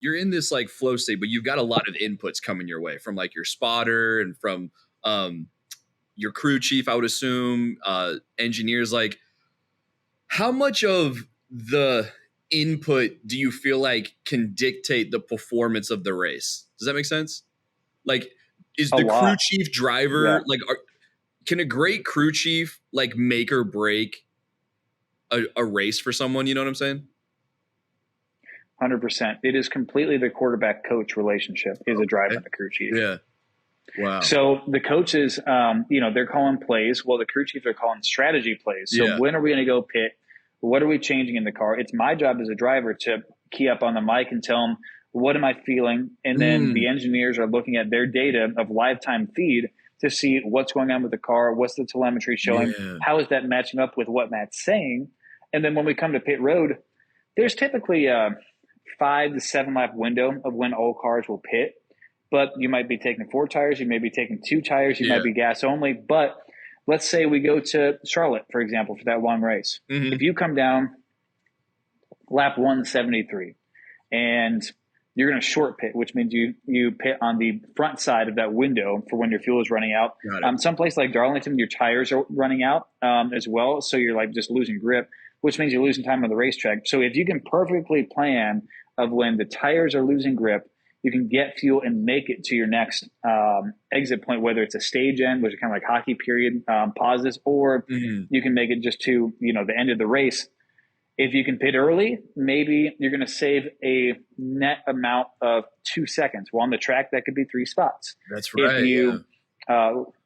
you're in this like flow state, but you've got a lot of inputs coming your way from like your spotter and from your crew chief, I would assume, engineers. Like, how much of the input do you feel like can dictate the performance of the race? Does that make sense? Like, is A the crew lot. chief Yeah. driver like? Can a great crew chief like make or break a race for someone? You know what I'm saying? 100%. It is completely the quarterback coach relationship is a driver Okay. and the crew chief. Yeah. Wow. So the coaches, they're calling plays. Well, the crew chiefs are calling strategy plays. So Yeah. when are we going to go pit? What are we changing in the car? It's my job as a driver to key up on the mic and tell them, what am I feeling? And then the engineers are looking at their data of lifetime feed to see what's going on with the car. What's the telemetry showing? Yeah. How is that matching up with what Matt's saying? And then when we come to pit road, there's typically a 5 to 7 lap window of when all cars will pit. But you might be taking 4 tires, you may be taking 2 tires, you might be gas only. But let's say we go to Charlotte, for example, for that long race. Mhm. If you come down lap 173 and you're going to short pit, which means you pit on the front side of that window for when your fuel is running out. Some place like Darlington, your tires are running out as well. So you're like just losing grip, which means you're losing time on the racetrack. So if you can perfectly plan of when the tires are losing grip, you can get fuel and make it to your next exit point, whether it's a stage end, which is kind of like hockey period pauses, or you can make it just to the end of the race. If you can pit early, maybe you're going to save a net amount of 2 seconds. Well, on the track, that could be 3 spots. That's right. If you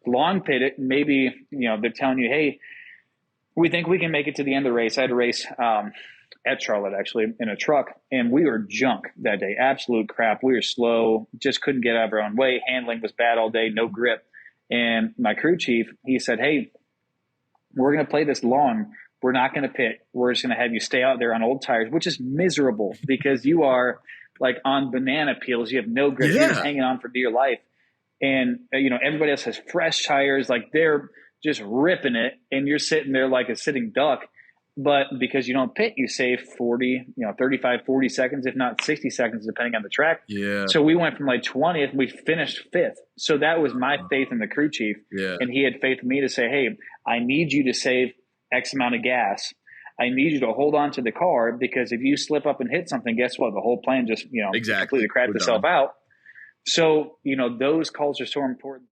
long pit it, maybe they're telling you, hey, we think we can make it to the end of the race. I had a race at Charlotte, actually, in a truck, and we were junk that day. Absolute crap. We were slow, just couldn't get out of our own way. Handling was bad all day, no grip. And my crew chief, he said, hey, we're going to play this long. We're not going to pit. We're just going to have you stay out there on old tires, which is miserable because you are like on banana peels. You have no grip. You're just hanging on for dear life. And, everybody else has fresh tires. Like they're just ripping it. And you're sitting there like a sitting duck. But because you don't pit, you save 35, 40 seconds, if not 60 seconds, depending on the track. Yeah. So we went from like 20th and we finished 5th. So that was my faith in the crew chief. Yeah. And he had faith in me to say, hey, I need you to save X amount of gas. I need you to hold on to the car because if you slip up and hit something, guess what? The whole plan just, completely crapped itself out. So, those calls are so important.